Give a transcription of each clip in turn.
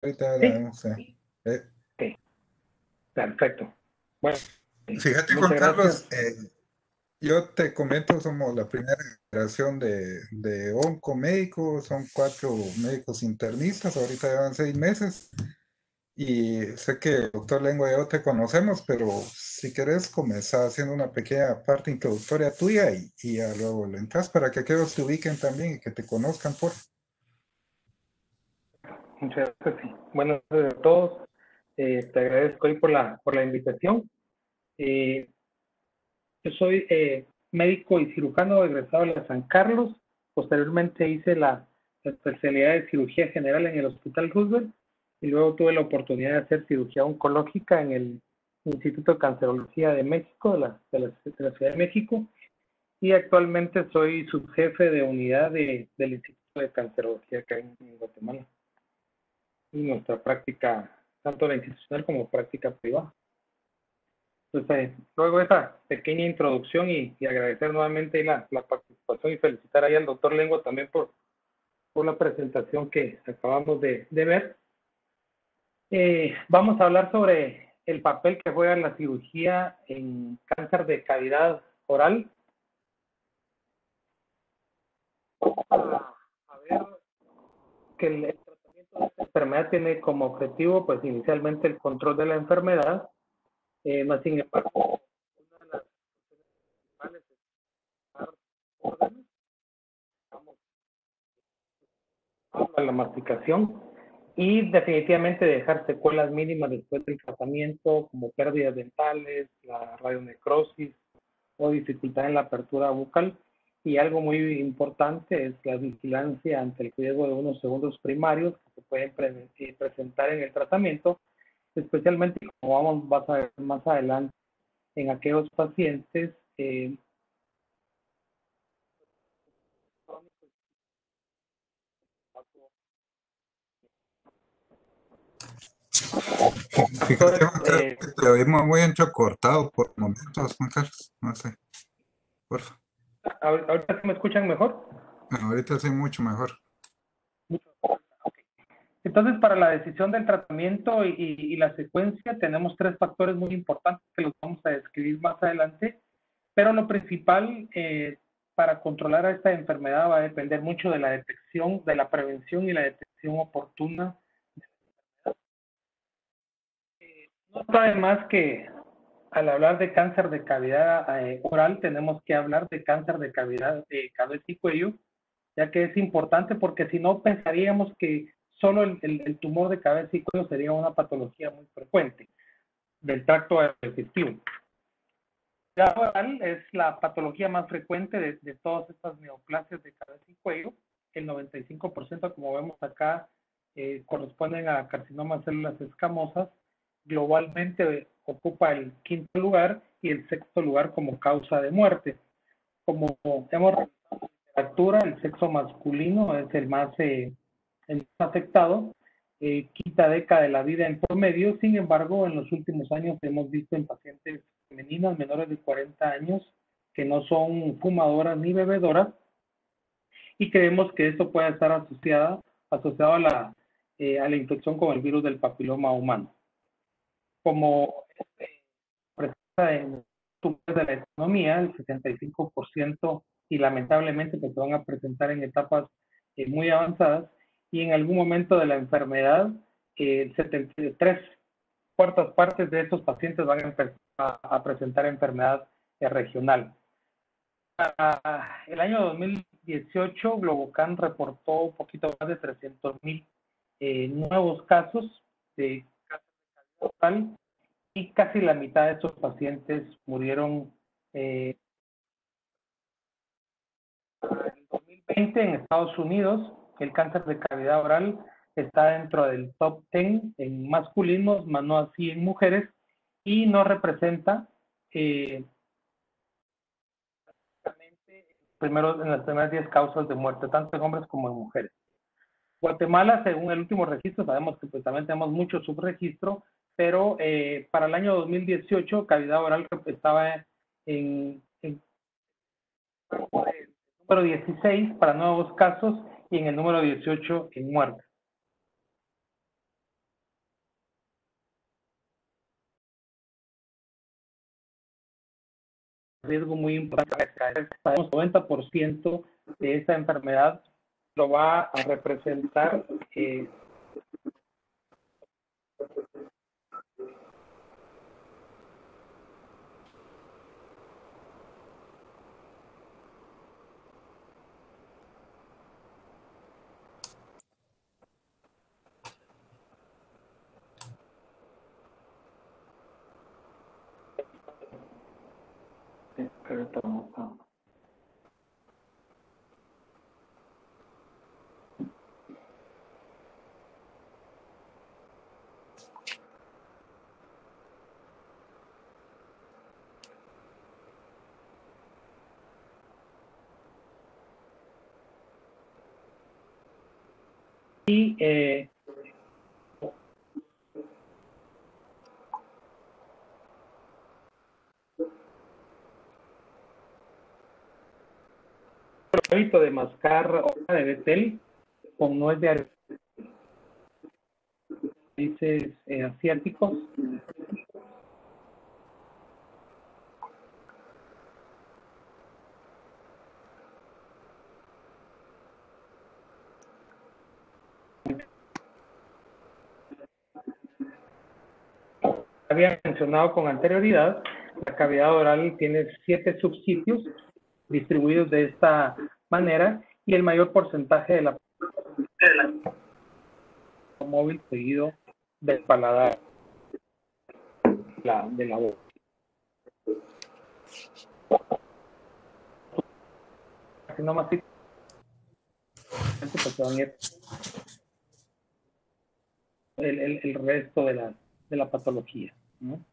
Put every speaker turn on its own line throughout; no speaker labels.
Ahorita
Sí,
no sé. Eh,
ok, perfecto. Bueno,
Fíjate, Juan
muchas gracias.
Carlos, yo te comento, somos la primera generación de oncomédicos, son 4 médicos internistas, ahorita llevan 6 meses, y sé que, doctor Lengua, y yo te conocemos, pero si querés comenzar haciendo una pequeña parte introductoria tuya y ya luego le entras para que aquellos te ubiquen también y que te conozcan por...
Muchas gracias. Sí. Buenas tardes a todos. Te agradezco hoy por la invitación. Eh, yo soy médico y cirujano egresado de la San Carlos. Posteriormente hice la especialidad de cirugía general en el Hospital Roosevelt y luego tuve la oportunidad de hacer cirugía oncológica en el Instituto de Cancerología de México, de la Ciudad de México. Y actualmente soy subjefe de unidad del Instituto de Cancerología acá en Guatemala. Y nuestra práctica, tanto la institucional como práctica privada. Entonces, luego de esa pequeña introducción y agradecer nuevamente la participación y felicitar ahí al doctor Lengua también por la presentación que acabamos de ver. Vamos a hablar sobre el papel que juega la cirugía en cáncer de cavidad oral. A ver que el tratamiento de esta enfermedad tiene como objetivo, pues inicialmente el control de la enfermedad, más sin embargo, una de las principales es dar órdenes, digamos, a la masticación y definitivamente dejar secuelas mínimas después del tratamiento, como pérdidas dentales, la radionecrosis o dificultad en la apertura bucal. Y algo muy importante es la vigilancia ante el riesgo de unos segundos primarios que se pueden presentar en el tratamiento, especialmente como vas a ver más adelante en aquellos pacientes
Fíjate,
factores.
Juan Carlos, que te oímos muy entrecortado por momentos, Juan Carlos, no sé, porfa.
Ahorita me escuchan mejor.
Ahorita sí mucho mejor.
Entonces, para la decisión del tratamiento y la secuencia, tenemos tres factores muy importantes que los vamos a describir más adelante, pero lo principal para controlar a esta enfermedad va a depender mucho de la detección, de la prevención y la detección oportuna. No está de más que al hablar de cáncer de cavidad oral, tenemos que hablar de cáncer de cavidad de cabeza y cuello, ya que es importante porque si no pensaríamos que solo el tumor de cabeza y cuello sería una patología muy frecuente del tracto digestivo. La oral es la patología más frecuente de todas estas neoplasias de cabeza y cuello. El 95%, como vemos acá, corresponden a carcinomas células escamosas. Globalmente ocupa el quinto lugar y el sexto lugar como causa de muerte. Como hemos revisado en la literatura, el sexo masculino es el más afectado, quinta década de la vida en promedio. Sin embargo, en los últimos años hemos visto en pacientes femeninas menores de 40 años que no son fumadoras ni bebedoras y creemos que esto puede estar asociado a la infección con el virus del papiloma humano. Como presenta en tumores de la economía, el 65% y lamentablemente pues, se van a presentar en etapas muy avanzadas y en algún momento de la enfermedad, 73 cuartas partes de estos pacientes van a empezar a presentar enfermedad regional. El año 2018, Globocan reportó un poquito más de 300,000 nuevos casos de cáncer total y casi la mitad de estos pacientes murieron. En 2020 en Estados Unidos, el cáncer de cavidad oral está dentro del top 10 en masculinos, más no así en mujeres, y no representa eh, en las primeras 10 causas de muerte, tanto en hombres como en mujeres. Guatemala, según el último registro, sabemos que pues, también tenemos mucho subregistro, pero para el año 2018, cavidad oral estaba en el número 16 para nuevos casos y en el número 18 en muerte. riesgo muy importante. Sabemos que el 90% de esta enfermedad lo va a representar y el hábito de mascar hoja de betel con nuez de países asiáticos. Había mencionado con anterioridad, la cavidad oral tiene 7 subsitios distribuidos de esta manera y el mayor porcentaje de la móvil seguido del paladar de la boca. Así nomás pues se van a ir el resto de la patología, ¿no?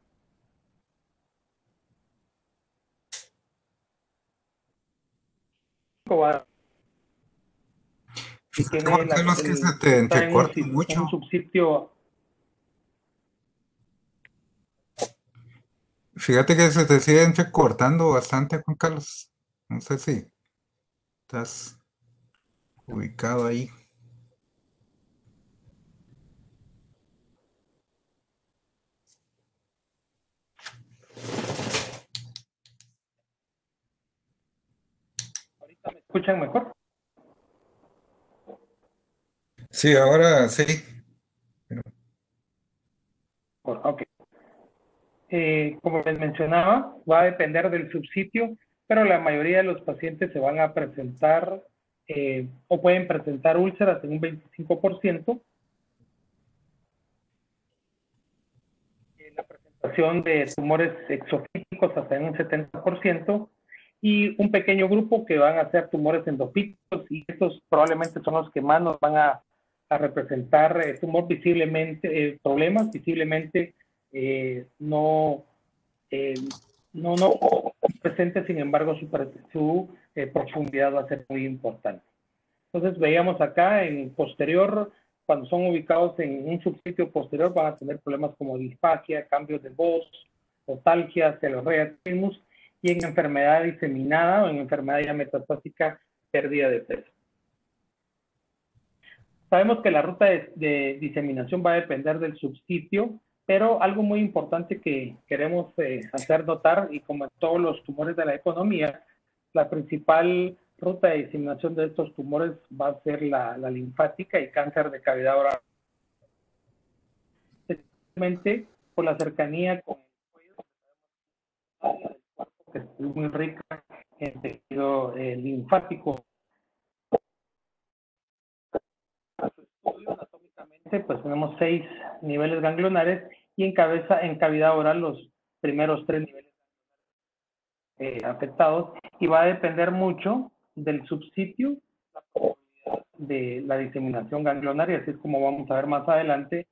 Y tiene
Juan Carlos, que se te
está en
entrecorta mucho.
un subsitio.
Fíjate que se te sigue entrecortando bastante, Juan Carlos. No sé si estás ubicado ahí.
¿Ahorita me escuchan mejor?
Sí, ahora sí.
Ok. Como les mencionaba, va a depender del subsitio, pero la mayoría de los pacientes se van a presentar o pueden presentar úlceras en un 25%. La presentación de tumores exofíticos hasta en un 70%, y un pequeño grupo que van a ser tumores endofíticos, y estos probablemente son los que más nos van a representar tumor visiblemente, problemas visiblemente no presente, sin embargo su profundidad va a ser muy importante. Entonces veíamos acá en posterior, cuando son ubicados en un subsitio posterior, van a tener problemas como disfagia, cambios de voz, otalgia, celorrea, thymus, y en enfermedad diseminada o en enfermedad ya metastásica, pérdida de peso. Sabemos que la ruta de diseminación va a depender del subsitio, pero algo muy importante que queremos hacer notar, y como en todos los tumores de la economía, la principal ruta de diseminación de estos tumores va a ser la linfática y cáncer de cavidad oral. Especialmente por la cercanía con el cuello, que es muy rica en tejido linfático. Anatómicamente, pues tenemos 6 niveles ganglionares, y en cavidad oral los primeros 3 niveles afectados, y va a depender mucho del subsitio de la diseminación ganglionaria, así es como vamos a ver más adelante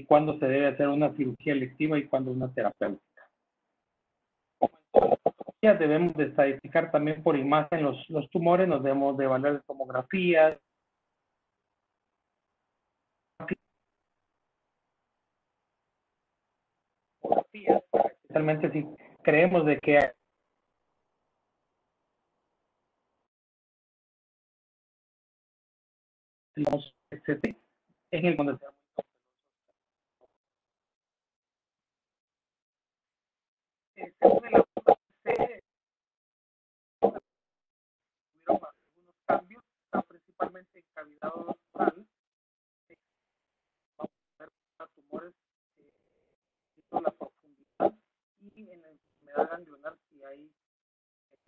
cuándo se debe hacer una cirugía electiva y cuándo una terapéutica. Debemos de estadificar también por imagen los tumores, nos debemos de evaluar de tomografías, especialmente si creemos de que hay en el donde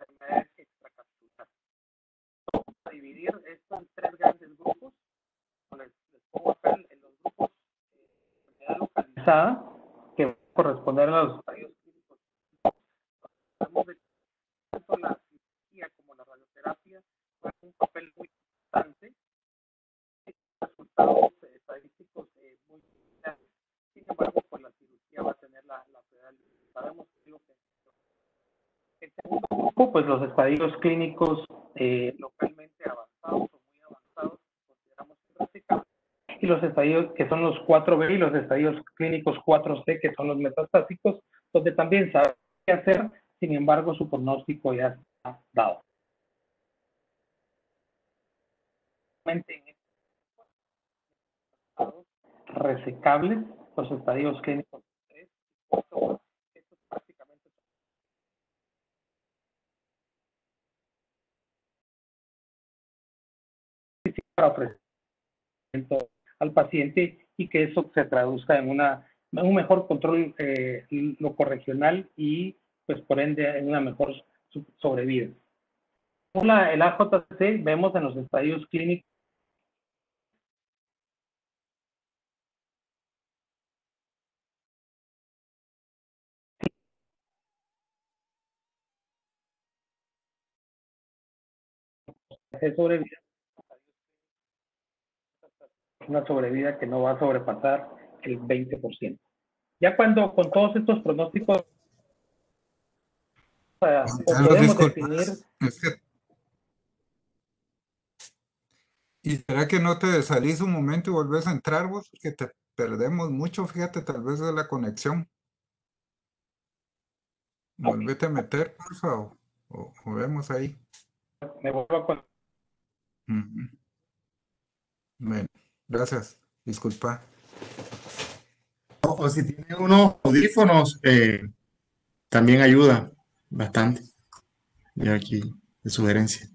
enfermedades extracapsulares. Vamos a dividir esto en tres grandes grupos. Les pongo acá en los grupos de enfermedad localizada, que va a corresponder a los estadios clínicos. Hablamos de tanto la cirugía como la radioterapia juegan un papel muy importante. Resultados estadísticos muy similares. Sin embargo, pues la cirugía va a tener la prioridad. Sabemos que el segundo grupo, pues los estadios clínicos localmente avanzados o muy avanzados, consideramos práctica, y los estadios que son los 4B y los estadios clínicos 4C, que son los metastásicos, donde también sabe qué hacer, sin embargo, su pronóstico ya está dado. En estos resecables, los estadios clínicos 3 y 4, estos prácticamente para ofrecer al paciente y que eso se traduzca en un mejor control locorregional y pues por ende en una mejor sobrevida. El AJC vemos en los estadios clínicos de sobrevida, una sobrevida que no va a sobrepasar el 20%. Ya cuando con todos estos pronósticos podemos definir.
Es que... ¿Y será que no te salís un momento y volvés a entrar vos? Que te perdemos mucho, fíjate, tal vez de la conexión. Volvete a meter, por favor, o vemos ahí.
Me vuelvo a conectar.
Bueno, gracias. Disculpa.
O si tiene unos audífonos, también ayuda bastante. Ya aquí de sugerencia.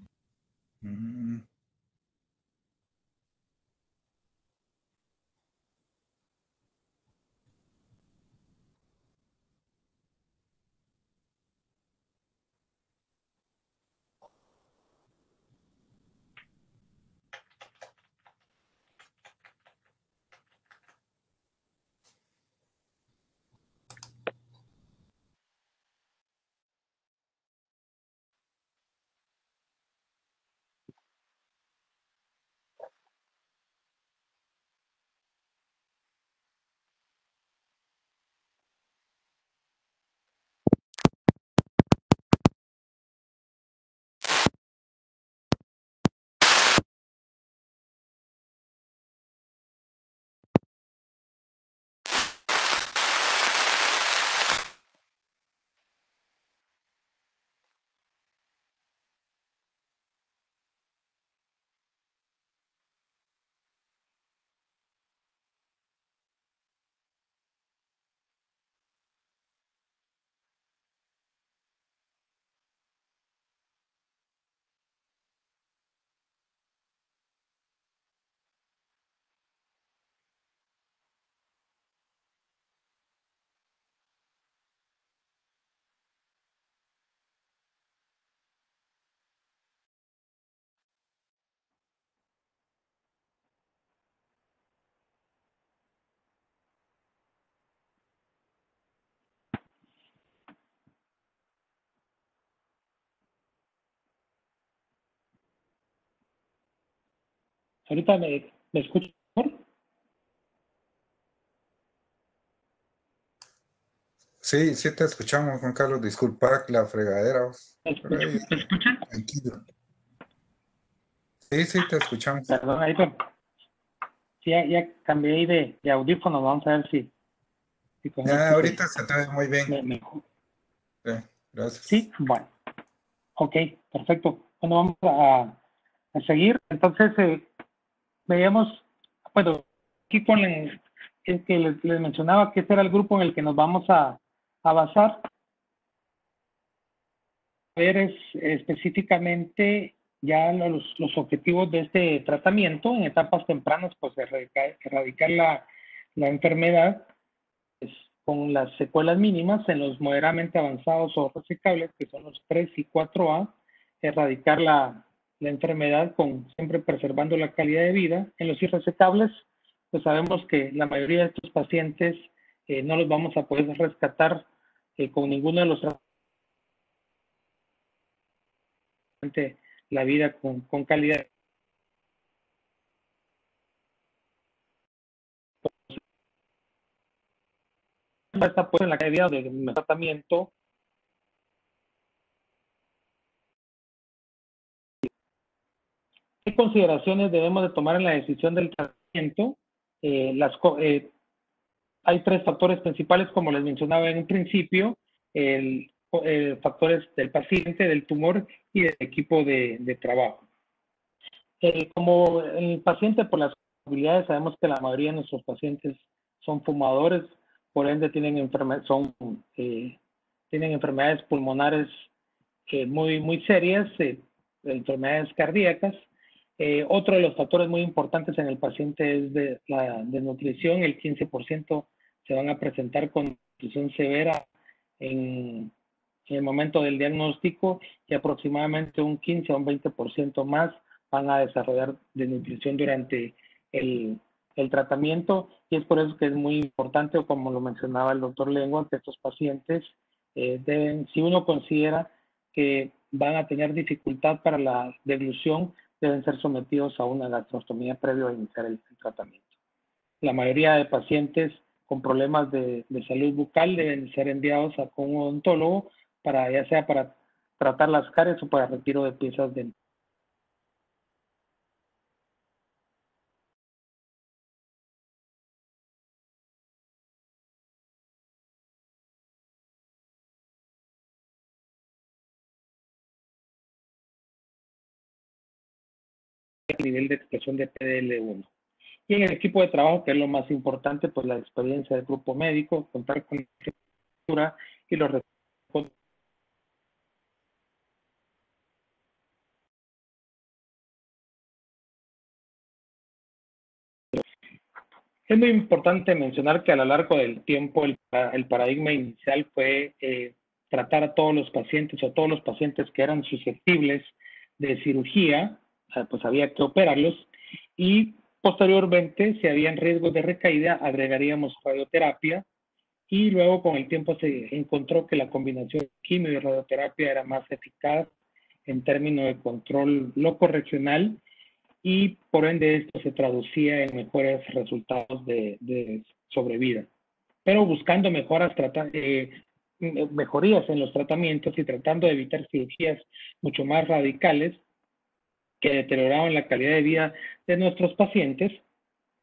Ahorita me escucho.
Sí, sí te escuchamos, Juan Carlos. Disculpa la fregadera.
¿Me escuchan?
Tranquilo. Sí, sí, te escuchamos.
Perdón, ahí sí, ya cambié ahí de audífonos. Vamos a ver si con
Ya,
esto
ahorita se te ve muy bien.
mejor.
Sí, gracias.
Sí, bueno. Ok, perfecto. Bueno, vamos a seguir. Entonces, veíamos, bueno, aquí con el que les mencionaba que este era el grupo en el que nos vamos a basar. Ver específicamente ya los objetivos de este tratamiento en etapas tempranas, pues erradicar la enfermedad, pues, con las secuelas mínimas. En los moderadamente avanzados o resecables, que son los 3 y 4A, erradicar la enfermedad siempre preservando la calidad de vida. En los irresecables, pues sabemos que la mayoría de estos pacientes no los vamos a poder rescatar con ninguno de los tratamientos, la vida con calidad. Está pues en la calidad del tratamiento. ¿Qué consideraciones debemos de tomar en la decisión del tratamiento? Hay 3 factores principales, como les mencionaba en un principio: factores del paciente, del tumor y del equipo de trabajo. Como el paciente, por las habilidades, sabemos que la mayoría de nuestros pacientes son fumadores, por ende tienen enfermedades pulmonares muy serias, enfermedades cardíacas. Otro de los factores muy importantes en el paciente es de la desnutrición. El 15% se van a presentar con nutrición severa en el momento del diagnóstico, y aproximadamente un 15 o un 20% más van a desarrollar desnutrición durante el tratamiento, y es por eso que es muy importante, o como lo mencionaba el doctor Lengua, que estos pacientes si uno considera que van a tener dificultad para la deglución, deben ser sometidos a una gastrostomía previo a iniciar el tratamiento. La mayoría de pacientes con problemas de salud bucal deben ser enviados con un odontólogo, ya sea para tratar las caries o para retiro de piezas dentales. Nivel de expresión de PDL1. Y en el equipo de trabajo, que es lo más importante, pues la experiencia del grupo médico, contar con la estructura y los recursos. Es muy importante mencionar que a lo largo del tiempo el paradigma inicial fue tratar a todos los pacientes, o todos los pacientes que eran susceptibles de cirugía, pues había que operarlos, y posteriormente, si habían riesgos de recaída, agregaríamos radioterapia, y luego con el tiempo se encontró que la combinación de quimio y radioterapia era más eficaz en términos de control locorregional, y por ende esto se traducía en mejores resultados de sobrevida. Pero buscando mejorías en los tratamientos y tratando de evitar cirugías mucho más radicales que deterioraban la calidad de vida de nuestros pacientes,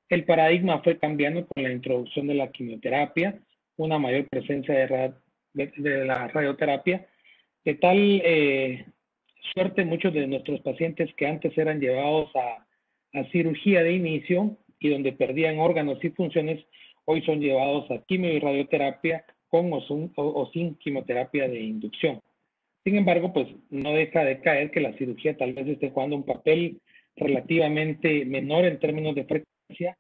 el paradigma fue cambiando con la introducción de la quimioterapia, una mayor presencia de la radioterapia, de tal suerte muchos de nuestros pacientes que antes eran llevados a cirugía de inicio y donde perdían órganos y funciones, hoy son llevados a quimio y radioterapia con o sin quimioterapia de inducción. Sin embargo, pues no deja de caer que la cirugía tal vez esté jugando un papel relativamente menor en términos de frecuencia.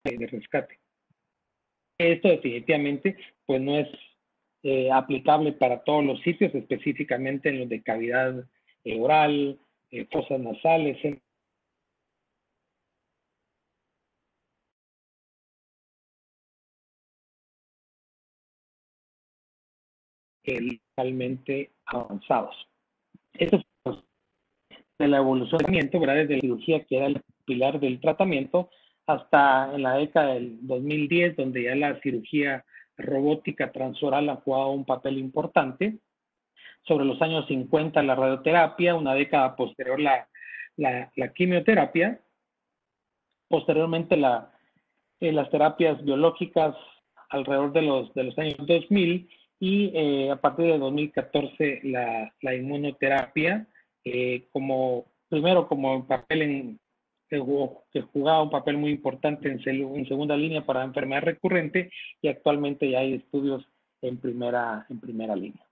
De rescate. Esto definitivamente pues no es aplicable para todos los sitios, específicamente en los de cavidad oral, fosas nasales, localmente avanzados. Esto es de la evolución del tratamiento, ¿verdad? Desde la cirugía, que era el pilar del tratamiento, hasta en la década del 2010, donde ya la cirugía robótica transoral ha jugado un papel importante. Sobre los años 50 la radioterapia, una década posterior la quimioterapia, posteriormente las terapias biológicas alrededor de los años 2000, y a partir de 2014 la inmunoterapia, primero como papel que jugaba un papel muy importante en segunda línea para enfermedad recurrente, y actualmente ya hay estudios en primera línea.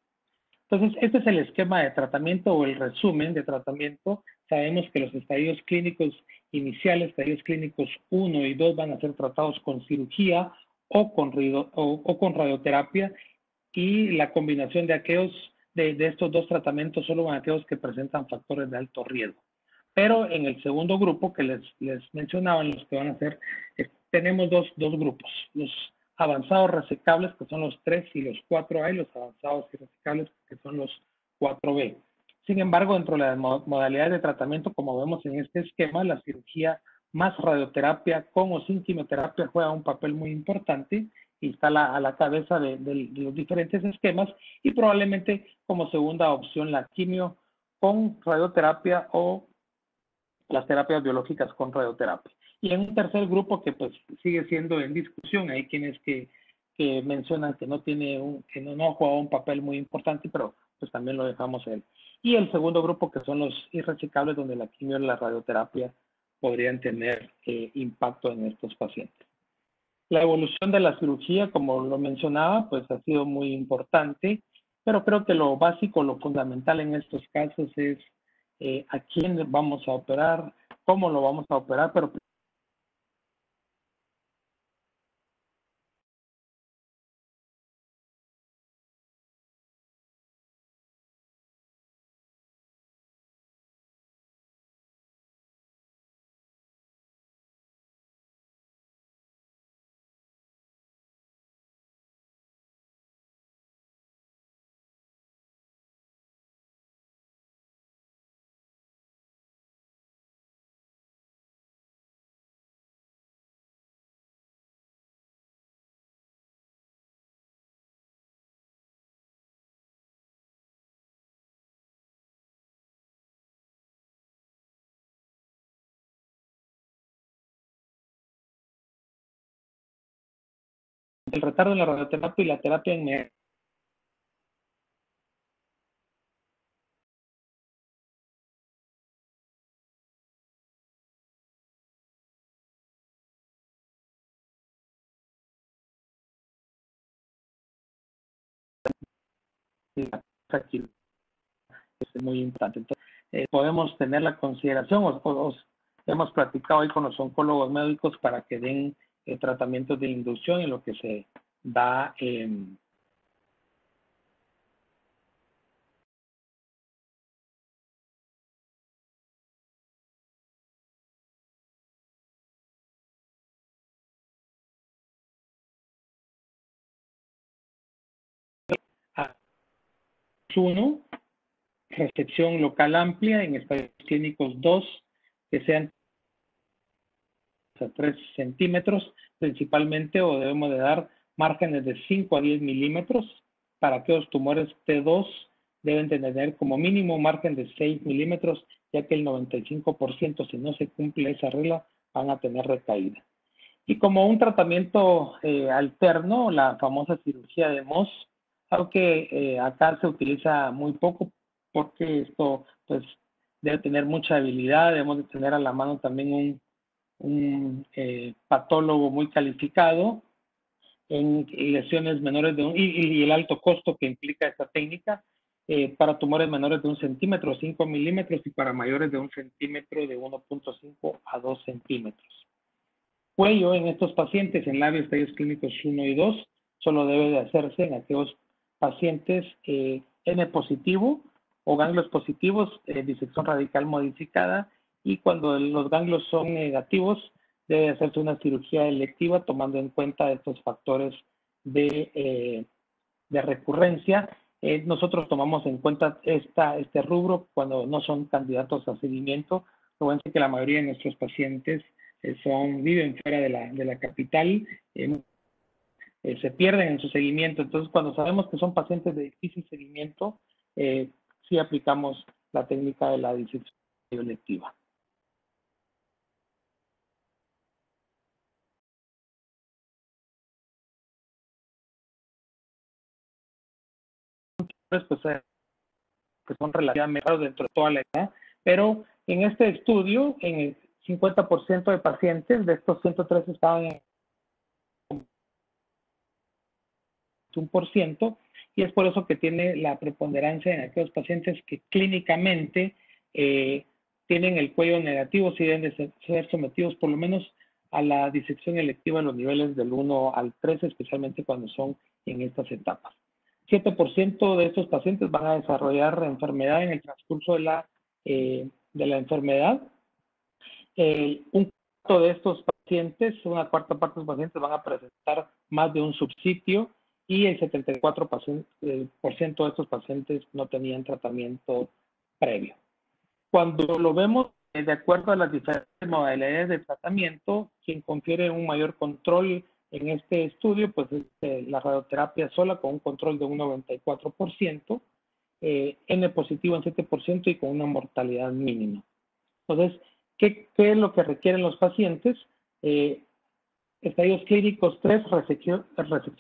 Entonces, este es el esquema de tratamiento o el resumen de tratamiento. Sabemos que los estadios clínicos iniciales, estadios clínicos 1 y 2 van a ser tratados con cirugía o con radioterapia, y la combinación de estos dos tratamientos solo van a aquellos que presentan factores de alto riesgo. Pero en el segundo grupo que les mencionaba, los que van a ser, tenemos dos grupos. Los avanzados resecables, que son los 3 y los 4A, y los avanzados irresecables, que son los 4B. Sin embargo, dentro de las modalidades de tratamiento, como vemos en este esquema, la cirugía más radioterapia con o sin quimioterapia juega un papel muy importante y está a la cabeza de los diferentes esquemas, y probablemente como segunda opción la quimio con radioterapia o las terapias biológicas con radioterapia. Y en un tercer grupo que pues sigue siendo en discusión, hay quienes que mencionan que no ha jugado un papel muy importante, pero pues también lo dejamos él. Y el segundo grupo, que son los irresecables, donde la quimio y la radioterapia podrían tener impacto en estos pacientes. La evolución de la cirugía, como lo mencionaba, pues ha sido muy importante, pero creo que lo básico, lo fundamental en estos casos es a quién vamos a operar, cómo lo vamos a operar, pero el retardo en la radioterapia y la terapia en aquí es muy importante. Entonces, podemos tener la consideración, o hemos platicado hoy con los oncólogos médicos para que den tratamientos de inducción en lo que se da a 1, resección local amplia en estadios clínicos 2, que sean a 3 centímetros principalmente, o debemos de dar márgenes de 5 a 10 milímetros. Para aquellos tumores T2 deben de tener como mínimo un margen de 6 milímetros, ya que el 95%, si no se cumple esa regla, van a tener recaída. Y como un tratamiento alterno, la famosa cirugía de Mohs, aunque acá se utiliza muy poco, porque esto pues debe tener mucha habilidad, debemos de tener a la mano también un patólogo muy calificado en lesiones menores de y el alto costo que implica esta técnica para tumores menores de 1 centímetro, 5 milímetros, y para mayores de 1 centímetro, de 1.5 a 2 centímetros. Cuello en estos pacientes en labios, estadios clínicos 1 y 2, solo debe de hacerse en aquellos pacientes N positivo o ganglios positivos, disección radical modificada, y cuando los ganglios son negativos, debe hacerse una cirugía electiva tomando en cuenta estos factores de recurrencia. Nosotros tomamos en cuenta este rubro cuando no son candidatos a seguimiento. Lo bueno es que la mayoría de nuestros pacientes viven fuera de la capital, se pierden en su seguimiento. Entonces, cuando sabemos que son pacientes de difícil seguimiento, sí aplicamos la técnica de la disección electiva. Pues, que son relativamente raros dentro de toda la edad, pero en este estudio, en el 50% de pacientes, de estos 103 estaban en 1%, y es por eso que tiene la preponderancia en aquellos pacientes que clínicamente tienen el cuello negativo, si deben de ser sometidos por lo menos a la disección electiva en los niveles del 1 al 3, especialmente cuando son en estas etapas. 7% de estos pacientes van a desarrollar enfermedad en el transcurso de la enfermedad. Un cuarto de estos pacientes, una cuarta parte de los pacientes van a presentar más de un subsitio, y el 74% de estos pacientes no tenían tratamiento previo. Cuando lo vemos de acuerdo a las diferentes modalidades de tratamiento, quien confiere un mayor control en este estudio, pues es la radioterapia sola con un control de un 94%, N positivo en 7% y con una mortalidad mínima. Entonces, ¿qué es lo que requieren los pacientes? Estadios clínicos 3, resección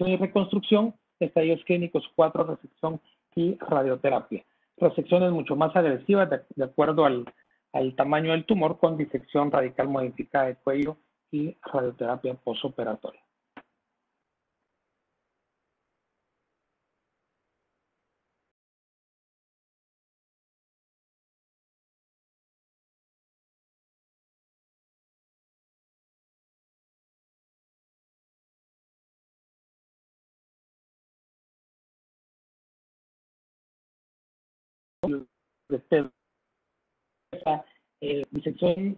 y reconstrucción. Estadios clínicos 4, resección y radioterapia. Resecciones mucho más agresivas de acuerdo al tamaño del tumor, con disección radical modificada de cuello y radioterapia postoperatoria. Disección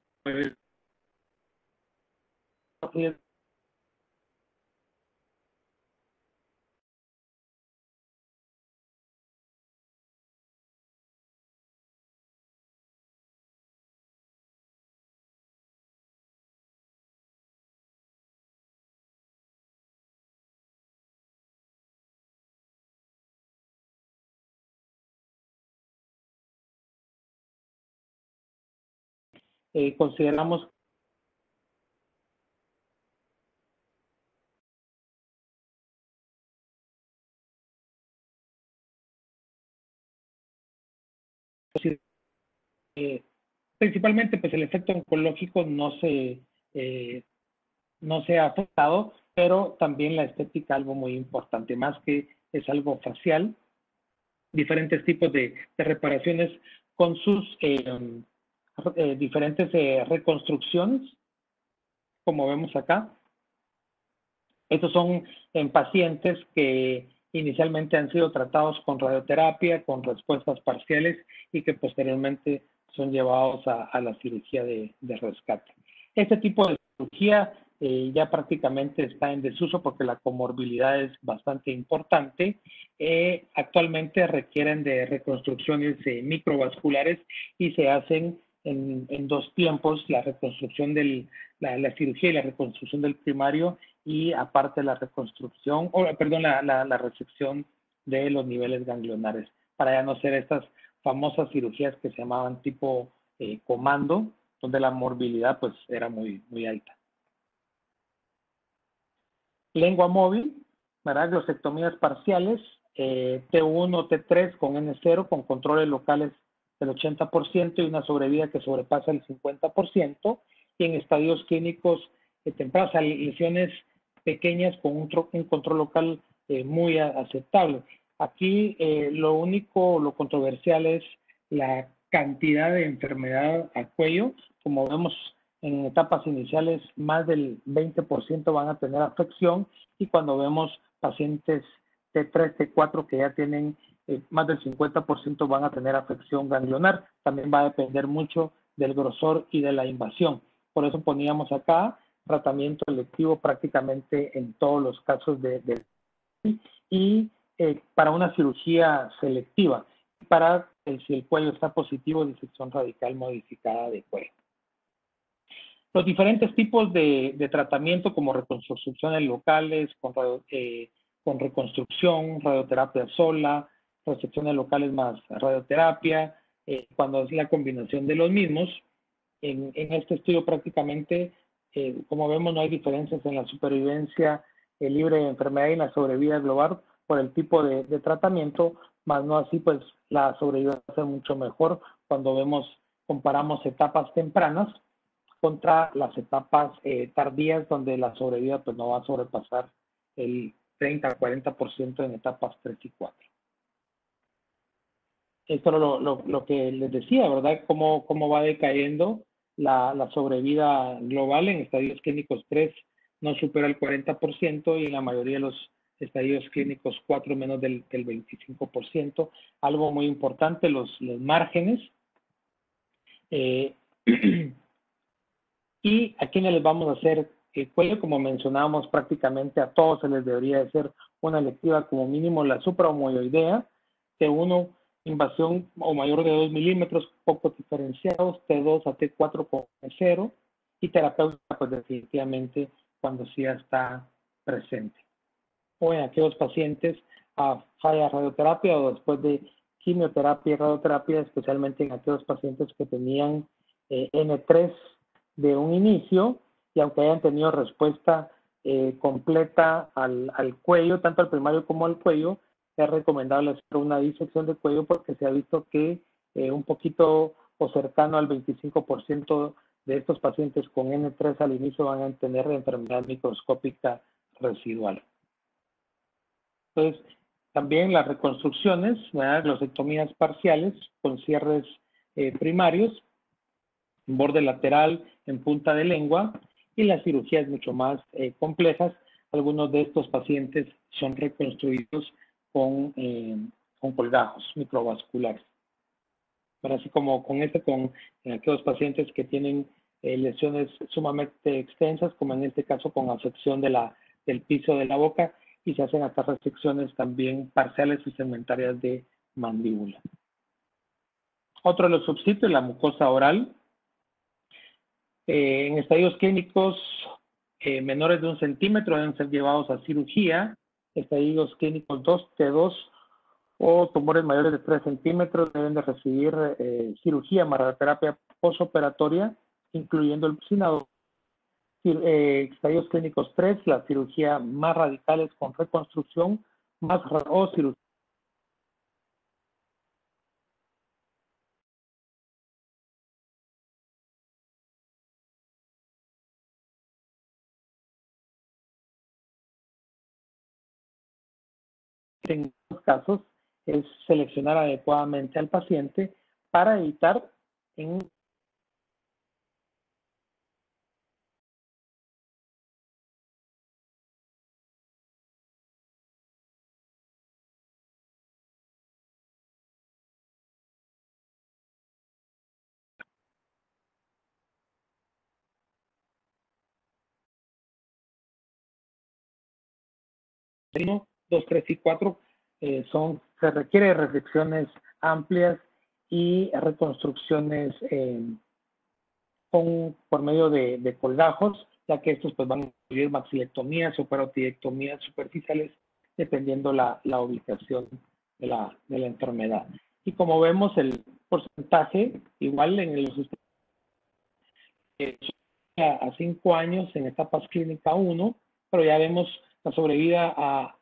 consideramos principalmente pues el efecto oncológico no se ha afectado, pero también la estética algo muy importante, más que es algo facial, diferentes tipos de reparaciones con sus diferentes reconstrucciones, como vemos acá. Estos son en pacientes que inicialmente han sido tratados con radioterapia, con respuestas parciales, y que posteriormente son llevados a la cirugía de rescate. Este tipo de cirugía ya prácticamente está en desuso porque la comorbilidad es bastante importante. Actualmente requieren de reconstrucciones microvasculares y se hacen en 2 tiempos, la reconstrucción la cirugía y la reconstrucción del primario, y aparte la reconstrucción, la resección de los niveles ganglionares, para ya no ser estas famosas cirugías que se llamaban tipo comando, donde la morbilidad pues era muy, muy alta. Lengua móvil, ¿verdad? Glosectomías parciales, T1, T3 con N0, con controles locales del 80% y una sobrevida que sobrepasa el 50%, y en estadios clínicos tempranos, lesiones pequeñas con un control local muy aceptable. Aquí lo controversial es la cantidad de enfermedad a cuello. Como vemos en etapas iniciales, más del 20% van a tener afección, y cuando vemos pacientes T3, T4 que ya tienen más del 50% van a tener afección ganglionar. También va a depender mucho del grosor y de la invasión. Por eso poníamos acá tratamiento electivo prácticamente en todos los casos y para una cirugía selectiva, para si el cuello está positivo, disección radical modificada de cuello. Los diferentes tipos de tratamiento, como reconstrucciones locales, con reconstrucción, radioterapia sola, resecciones locales más radioterapia, cuando es la combinación de los mismos. En este estudio prácticamente, como vemos, no hay diferencias en la supervivencia libre de enfermedad y la sobrevida global por el tipo de tratamiento, más no así, pues la sobrevida va a ser mucho mejor cuando comparamos etapas tempranas contra las etapas tardías, donde la sobrevida pues no va a sobrepasar el 30 a 40% en etapas 3 y 4. Esto es lo que les decía, ¿verdad? Cómo va decayendo la sobrevida global en estadios clínicos 3 no supera el 40% y en la mayoría de los estadios clínicos 4 menos del 25%. Algo muy importante, los márgenes. Y a quienes les vamos a hacer cuello, como mencionábamos, prácticamente a todos se les debería de ser una electiva como mínimo la suprahomoioidea, T1, invasión o mayor de 2 milímetros, poco diferenciados, T2 a T4 con 0, y terapéutica, pues definitivamente cuando sí ya está presente. O en aquellos pacientes a falla radioterapia o después de quimioterapia y radioterapia, especialmente en aquellos pacientes que tenían N3 de un inicio y aunque hayan tenido respuesta completa al cuello, tanto al primario como al cuello, es recomendable hacer una disección de cuello porque se ha visto que un poquito o cercano al 25% de estos pacientes con N3 al inicio van a tener enfermedad microscópica residual. Entonces, también las reconstrucciones, glosectomías parciales con cierres primarios, en borde lateral, en punta de lengua, y las cirugías mucho más complejas. Algunos de estos pacientes son reconstruidos con colgajos microvasculares. Pero así como con aquellos pacientes que tienen lesiones sumamente extensas, como en este caso con afección del piso de la boca, y se hacen hasta resecciones también parciales y segmentarias de mandíbula. Otro de los subsitios, la mucosa oral. En estadios clínicos menores de 1 centímetro deben ser llevados a cirugía. Estadios clínicos 2, T2 o tumores mayores de 3 centímetros deben de recibir cirugía, radioterapia postoperatoria, incluyendo el bucinador. Estadios clínicos 3, la cirugía más radicales con reconstrucción o cirugía. En estos casos es seleccionar adecuadamente al paciente para evitar en1, 2, 3 y 4 se requiere reflexiones amplias y reconstrucciones por medio de colgajos, ya que estos pues, van a incluir maxilectomías o parotidiectomías superficiales, dependiendo la ubicación de la enfermedad. Y como vemos, el porcentaje, igual en los a 5 años en etapas clínica 1, pero ya vemos la sobrevida a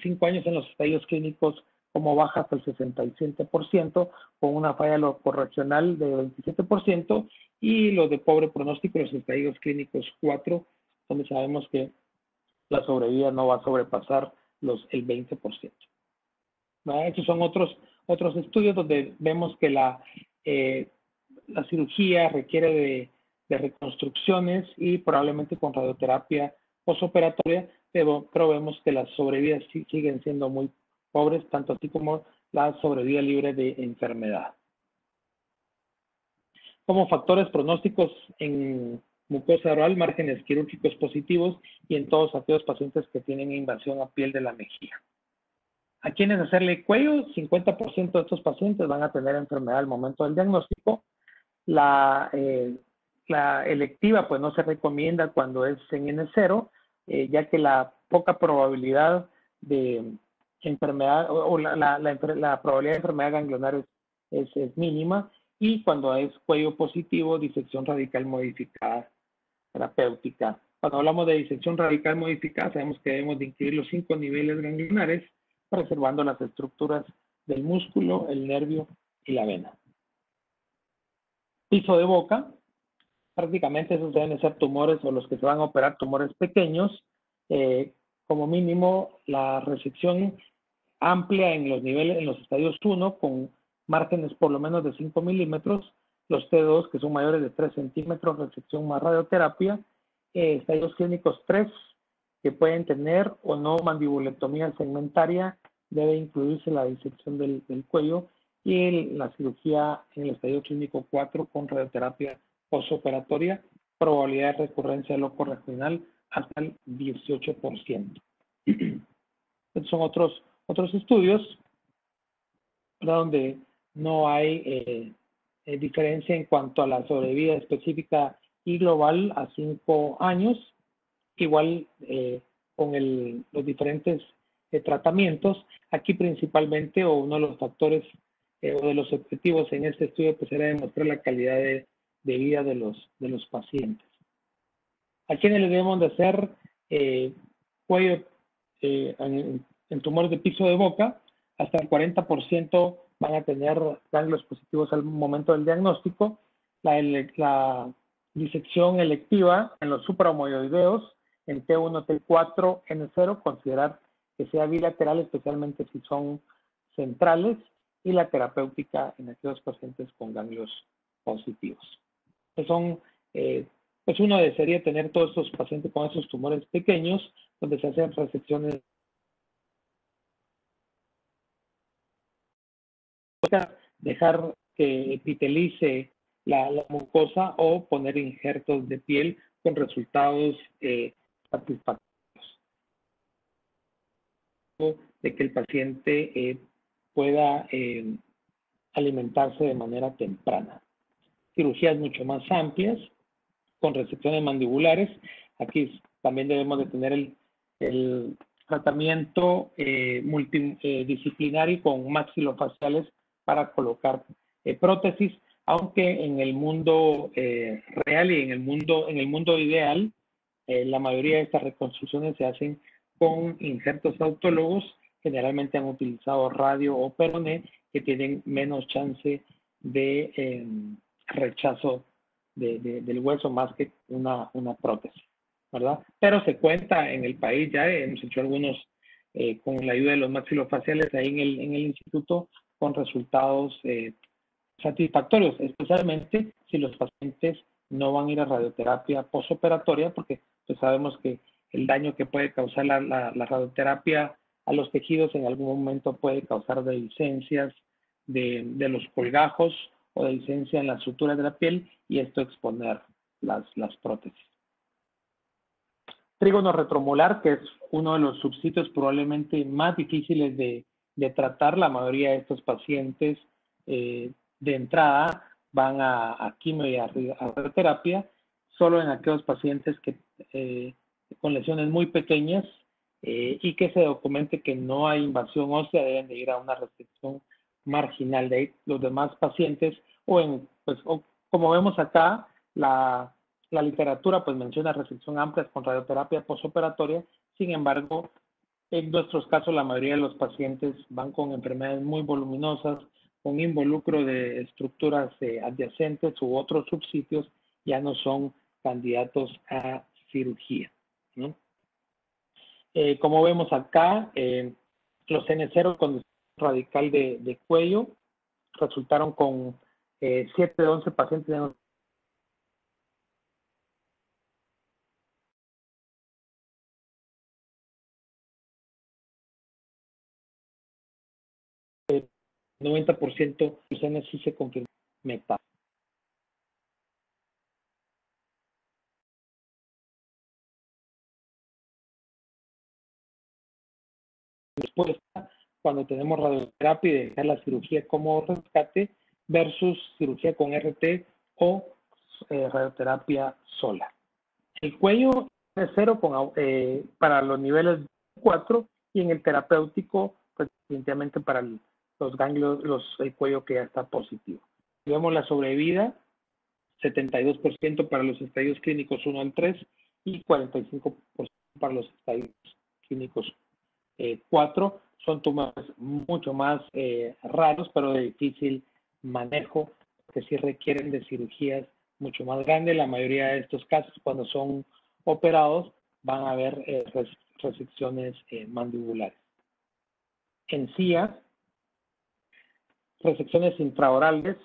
5 años en los estadios clínicos como baja hasta el 67%, con una falla correccional de 27%, y los de pobre pronóstico, los estadios clínicos 4, donde sabemos que la sobrevida no va a sobrepasar el 20%. Estos son otros estudios donde vemos que la cirugía requiere de reconstrucciones y probablemente con radioterapia postoperatoria, pero vemos que las sobrevidas siguen siendo muy pobres, tanto así como la sobrevida libre de enfermedad. Como factores pronósticos en mucosa oral, márgenes quirúrgicos positivos y en todos aquellos pacientes que tienen invasión a piel de la mejilla. ¿A quiénes hacerle cuello? 50% de estos pacientes van a tener enfermedad al momento del diagnóstico. La electiva pues no se recomienda cuando es en N0, ya que la poca probabilidad de enfermedad o la probabilidad de enfermedad ganglionar es mínima, y cuando es cuello positivo, disección radical modificada terapéutica. Cuando hablamos de disección radical modificada, sabemos que debemos de incluir los 5 niveles ganglionares, preservando las estructuras del músculo, el nervio y la vena. Piso de boca, prácticamente esos deben ser tumores o los que se van a operar, tumores pequeños, como mínimo la resección amplia en los niveles, en los estadios 1, con márgenes por lo menos de 5 milímetros, los T2, que son mayores de 3 centímetros, resección más radioterapia, estadios clínicos 3, que pueden tener o no mandibulectomía segmentaria, debe incluirse la disección del cuello, y la cirugía en el estadio clínico 4 con radioterapia postoperatoria, probabilidad de recurrencia locorregional hasta el 18%. Estos son otros estudios, ¿verdad?, donde no hay diferencia en cuanto a la sobrevida específica y global a 5 años, igual con los diferentes tratamientos. Aquí principalmente, o uno de los factores o de los objetivos en este estudio, pues era demostrar la calidad de vida de los pacientes. ¿A quiénes le debemos de hacer cuello en tumores de piso de boca? Hasta el 40% van a tener ganglios positivos al momento del diagnóstico. La disección electiva en los suprahomoioideos, en T1, T4, N0, considerar que sea bilateral, especialmente si son centrales, y la terapéutica en aquellos pacientes con ganglios positivos. Que son, pues uno desearía tener todos estos pacientes con esos tumores pequeños, donde se hacen resecciones, dejar que epitelice la mucosa o poner injertos de piel con resultados satisfactorios de que el paciente pueda alimentarse de manera temprana. Cirugías mucho más amplias, con resecciones mandibulares. Aquí también debemos de tener el tratamiento multidisciplinario con maxilofaciales para colocar prótesis, aunque en el mundo real y en el mundo ideal, la mayoría de estas reconstrucciones se hacen con injertos autólogos. Generalmente han utilizado radio o peroné, que tienen menos chance de rechazo del hueso más que una prótesis, ¿verdad? Pero se cuenta en el país, ya hemos hecho algunos con la ayuda de los maxilofaciales ahí en el instituto, con resultados satisfactorios, especialmente si los pacientes no van a ir a radioterapia postoperatoria, porque pues sabemos que el daño que puede causar la radioterapia a los tejidos en algún momento puede causar dehiscencias de los colgajos o dehiscencia en las suturas de la piel, y esto exponer las prótesis. Trígono retromolar, que es uno de los subsitios probablemente más difíciles de tratar. La mayoría de estos pacientes de entrada van a quimio y a radioterapia, solo en aquellos pacientes que con lesiones muy pequeñas y que se documente que no hay invasión ósea, deben de ir a una resección marginal. De ahí los demás pacientes, pues, como vemos acá, la literatura pues menciona resección amplia con radioterapia postoperatoria. Sin embargo, en nuestros casos la mayoría de los pacientes van con enfermedades muy voluminosas, con involucro de estructuras adyacentes u otros subsitios, ya no son candidatos a cirugía, ¿no? Como vemos acá, los N0 con radical de cuello resultaron con 7 de 11 pacientes en 90% de sí se confirmó metástasis. Después, cuando tenemos radioterapia y dejar la cirugía como rescate versus cirugía con RT o radioterapia sola. El cuello es 0 para los niveles 4 y en el terapéutico, pues definitivamente para los ganglios, el cuello que ya está positivo. Si vemos la sobrevida, 72% para los estadios clínicos 1 al 3 y 45% para los estadios clínicos 4. Son tumores mucho más raros, pero de difícil manejo, que sí requieren de cirugías mucho más grandes. La mayoría de estos casos, cuando son operados, van a haber resecciones mandibulares. Encías, resecciones intraorales,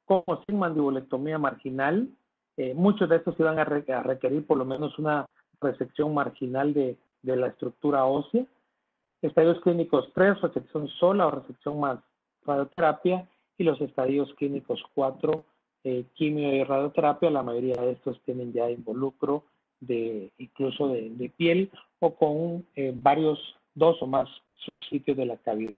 como sin mandibulectomía marginal. Muchos de estos iban a requerir por lo menos una resección marginal de la estructura ósea. Estadios clínicos 3, resección sola o resección más radioterapia, y los estadios clínicos 4, quimio y radioterapia. La mayoría de estos tienen ya involucro incluso de piel o con varios, 2 o más subsitios de la cavidad.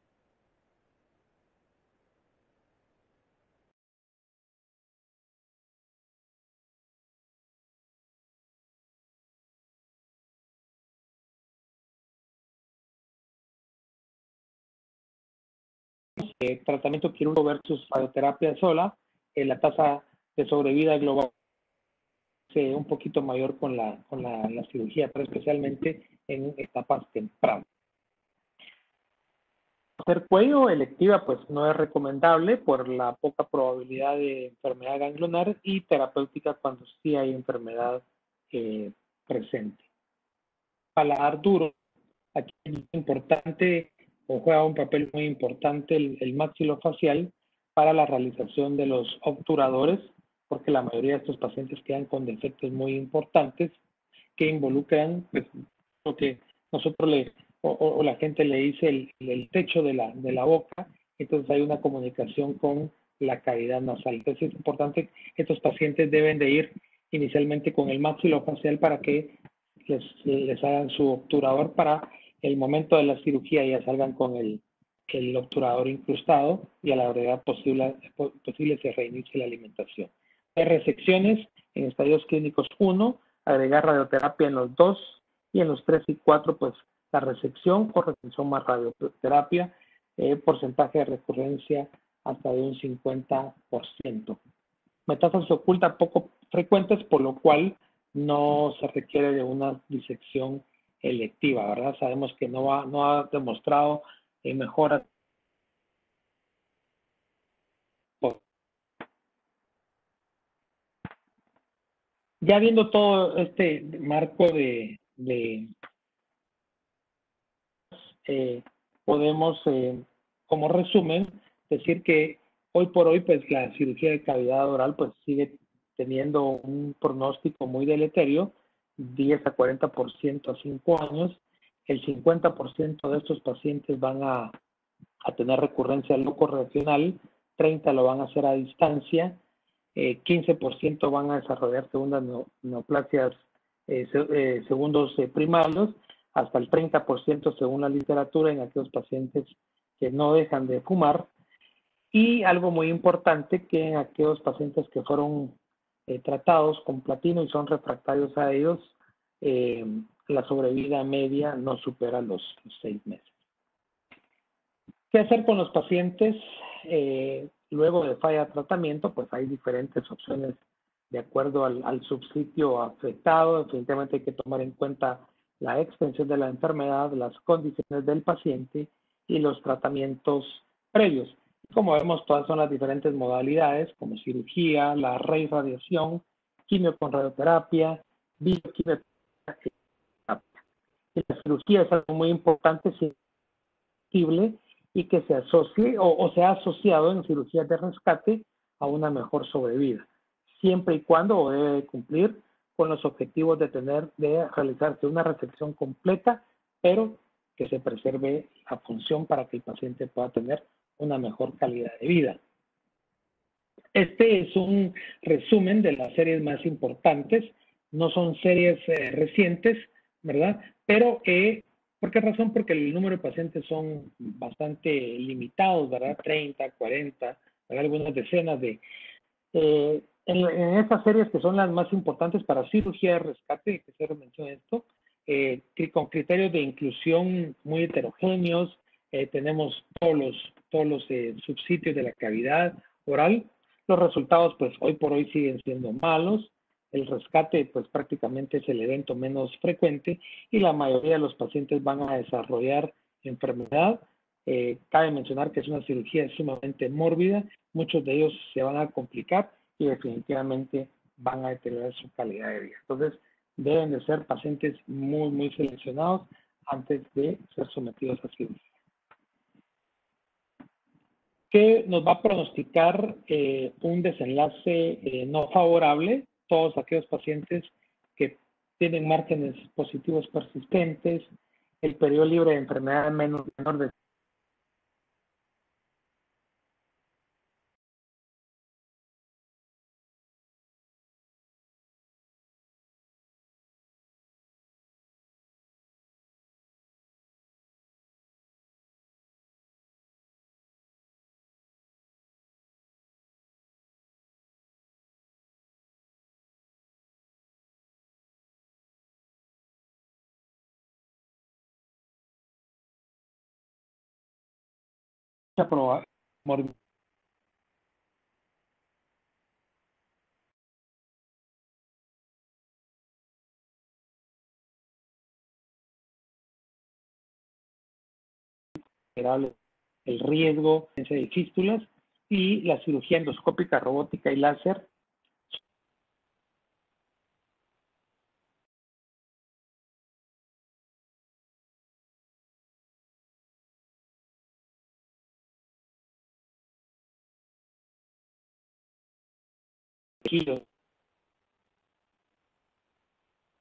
Tratamiento quirúrgico versus radioterapia sola, la tasa de sobrevida global es un poquito mayor con la cirugía, pero especialmente en etapas tempranas. Hacer cuello electiva pues no es recomendable por la poca probabilidad de enfermedad ganglionar, y terapéutica cuando sí hay enfermedad presente. Paladar duro, aquí es importante o juega un papel muy importante el maxilofacial para la realización de los obturadores, porque la mayoría de estos pacientes quedan con defectos muy importantes que involucran pues, lo que nosotros o la gente le dice el techo de la boca. Entonces hay una comunicación con la cavidad nasal. Entonces es importante que estos pacientes deben de ir inicialmente con el maxilofacial para que les hagan su obturador, para el momento de la cirugía ya salgan con el obturador incrustado, y a la brevedad posible se reinicie la alimentación. Hay resecciones en estadios clínicos 1, agregar radioterapia en los 2, y en los 3 y 4 pues la resección o resección más radioterapia, porcentaje de recurrencia hasta de un 50%. Metástasis oculta poco frecuentes, por lo cual no se requiere de una disección electiva, ¿verdad? Sabemos que no ha demostrado mejoras. Ya viendo todo este marco podemos, como resumen, decir que hoy por hoy, pues la cirugía de cavidad oral pues sigue teniendo un pronóstico muy deleterio, 10 a 40% a 5 años. El 50% de estos pacientes van a tener recurrencia locorregional, 30% lo van a hacer a distancia, 15% van a desarrollar segundas neoplasias, segundos primarios, hasta el 30% según la literatura en aquellos pacientes que no dejan de fumar, y algo muy importante, que en aquellos pacientes que fueron tratados con platino y son refractarios a ellos, la sobrevida media no supera los 6 meses. ¿Qué hacer con los pacientes luego de falla de tratamiento? Pues hay diferentes opciones de acuerdo al subsitio afectado. Definitivamente hay que tomar en cuenta la extensión de la enfermedad, las condiciones del paciente y los tratamientos previos. Como vemos, todas son las diferentes modalidades, como cirugía, la reirradiación, quimio con radioterapia, bioquimioterapia. Y la cirugía es algo muy importante, y que se asocie o se ha asociado en cirugías de rescate a una mejor sobrevida, siempre y cuando debe cumplir con los objetivos de realizarse una resección completa, pero que se preserve la función para que el paciente pueda tener una mejor calidad de vida. Este es un resumen de las series más importantes. No son series recientes, ¿verdad? Pero ¿por qué razón? Porque el número de pacientes son bastante limitados, ¿verdad? 30, 40, ¿verdad? Algunas decenas de... en estas series, que son las más importantes para cirugía de rescate, que se menciona esto, con criterios de inclusión muy heterogéneos, tenemos todos los subsitios de la cavidad oral. Los resultados, pues, hoy por hoy siguen siendo malos. El rescate, pues, prácticamente es el evento menos frecuente, y la mayoría de los pacientes van a desarrollar enfermedad. Cabe mencionar que es una cirugía sumamente mórbida. Muchos de ellos se van a complicar y definitivamente van a deteriorar su calidad de vida. Entonces, deben de ser pacientes muy, muy seleccionados antes de ser sometidos a cirugía. ¿Qué nos va a pronosticar un desenlace no favorable? Todos aquellos pacientes que tienen márgenes positivos persistentes, el periodo libre de enfermedad menor de mucha morbilidad. El riesgo de fístulas y la cirugía endoscópica robótica y láser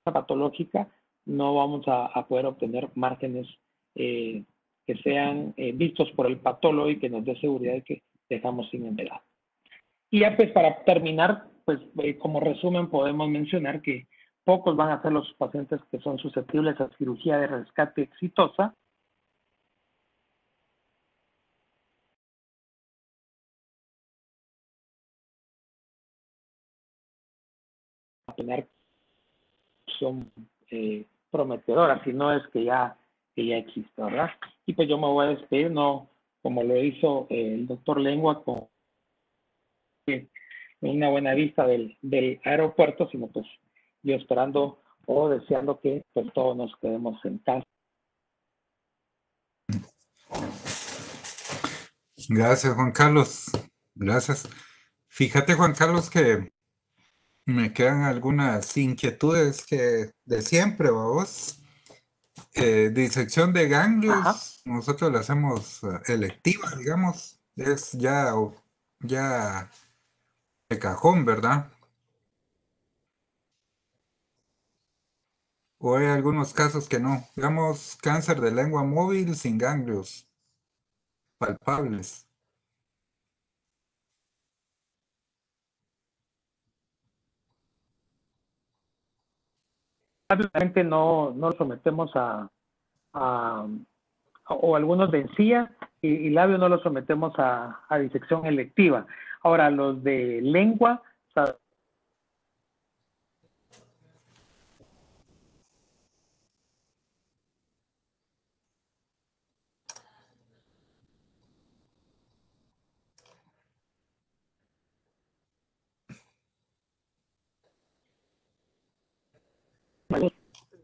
patológica, no vamos a poder obtener márgenes que sean vistos por el patólogo y que nos dé seguridad de que dejamos sin enfermedad. Y ya pues para terminar, pues como resumen podemos mencionar que pocos van a ser los pacientes que son susceptibles a cirugía de rescate exitosa. A tener opción prometedora, si no es que ya existe, ¿verdad? Y pues yo me voy a despedir, no como lo hizo el doctor Lengua con una buena vista del aeropuerto, sino pues yo esperando o deseando que pues todos nos quedemos en casa.
Gracias, Juan Carlos. Gracias. Fíjate, Juan Carlos, que me quedan algunas inquietudes que de siempre, vos. Disección de ganglios,
Ajá.
nosotros la hacemos electiva, digamos, es ya de cajón, ¿verdad? O hay algunos casos que no. Digamos, cáncer de lengua móvil sin ganglios palpables.
Obviamente no lo sometemos o algunos de encía y labio no los sometemos a disección electiva. Ahora, los de lengua, o sea,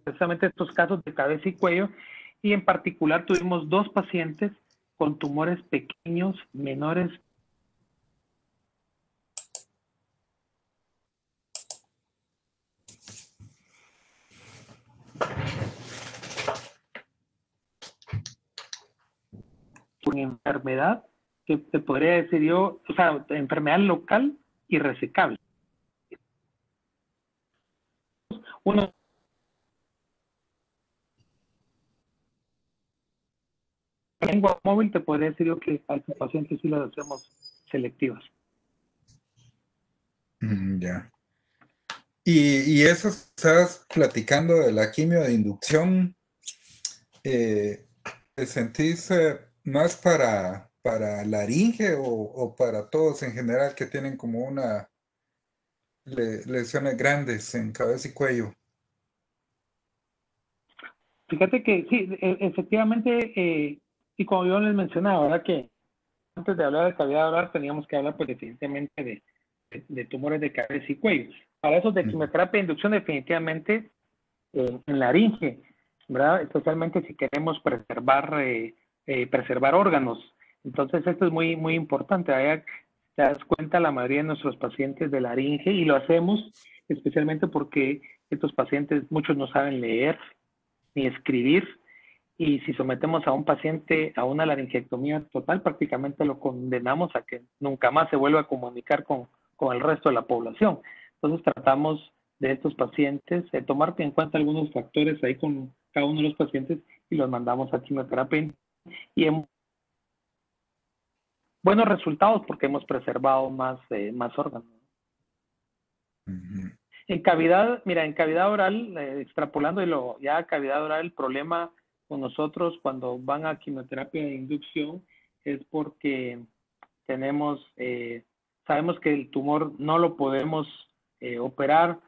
precisamente estos casos de cabeza y cuello, y en particular tuvimos 2 pacientes con tumores pequeños, menores con enfermedad, que te podría decir yo, o sea, enfermedad local y resecable. Uno lengua móvil te podría decir yo que a estos pacientes sí las hacemos selectivas.
Ya. Y eso estás platicando de la quimio de inducción, ¿te sentís más para laringe o para todos en general que tienen como una lesiones grandes en cabeza y cuello?
Fíjate que sí, efectivamente, y como yo les mencionaba, ¿verdad? Que antes de hablar de cavidad oral teníamos que hablar pues definitivamente de tumores de cabeza y cuello. Para eso de quimioterapia de inducción definitivamente en laringe, ¿verdad? Especialmente si queremos preservar órganos. Entonces esto es muy, muy importante. Ahí te das cuenta la mayoría de nuestros pacientes de laringe y lo hacemos especialmente porque estos pacientes, muchos no saben leer ni escribir y si sometemos a un paciente a una laringectomía total, prácticamente lo condenamos a que nunca más se vuelva a comunicar con el resto de la población. Entonces tratamos de estos pacientes, tomar en cuenta algunos factores ahí con cada uno de los pacientes y los mandamos a quimioterapia y en buenos resultados porque hemos preservado más órganos. En cavidad, mira, en cavidad oral, extrapolándolo ya a cavidad oral, el problema con nosotros cuando van a quimioterapia de inducción es porque sabemos que el tumor no lo podemos operar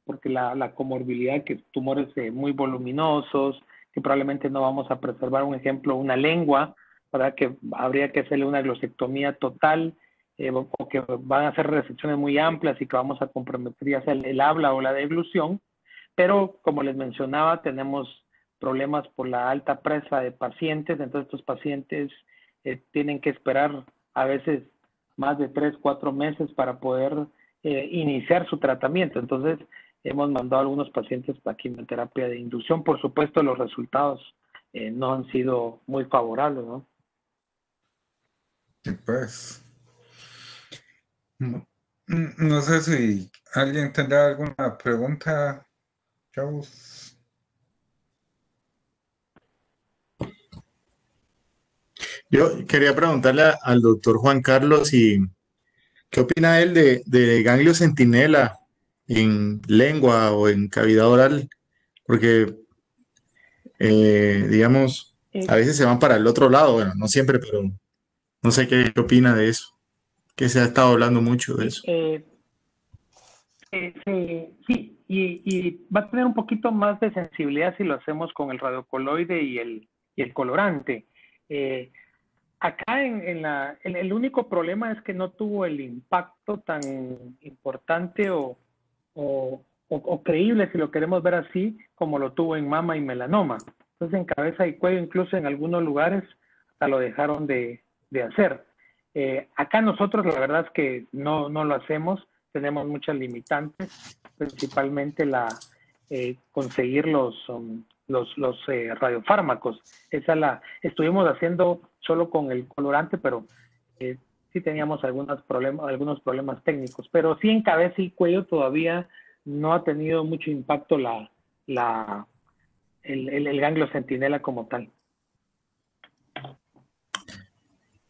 porque la comorbilidad, que tumores muy voluminosos, que probablemente no vamos a preservar, un ejemplo, una lengua, ¿verdad? Que habría que hacerle una glosectomía total, o que van a ser resecciones muy amplias y que vamos a comprometer ya sea el habla o la deglución, pero como les mencionaba, tenemos problemas por la alta presa de pacientes, entonces estos pacientes tienen que esperar a veces más de 3, 4 meses para poder iniciar su tratamiento. Entonces hemos mandado a algunos pacientes para quimioterapia de inducción. Por supuesto, los resultados no han sido muy favorables, ¿no?
Sí, pues. No sé si alguien tendrá alguna pregunta, chavos.
Yo quería preguntarle al doctor Juan Carlos y qué opina él de ganglio centinela en lengua o en cavidad oral, porque digamos, a veces se van para el otro lado, bueno, no siempre, pero no sé qué opina de eso, que se ha estado hablando mucho de eso.
Sí, y va a tener un poquito más de sensibilidad si lo hacemos con el radiocoloide y el colorante. Acá el único problema es que no tuvo el impacto tan importante o creíble, si lo queremos ver así, como lo tuvo en mama y melanoma. Entonces en cabeza y cuello, incluso en algunos lugares, hasta lo dejaron de hacer. Acá nosotros la verdad es que no lo hacemos, tenemos muchas limitantes, principalmente conseguir los radiofármacos. Estuvimos haciendo solo con el colorante, pero sí teníamos algunos problemas técnicos. Pero sí en cabeza y cuello todavía no ha tenido mucho impacto el ganglio centinela como tal.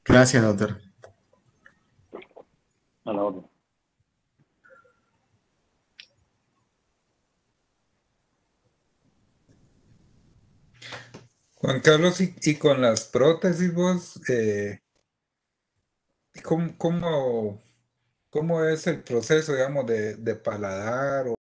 Gracias, doctor.
A la orden.
Juan Carlos, y con las prótesis vos, ¿cómo es el proceso, digamos, de paladar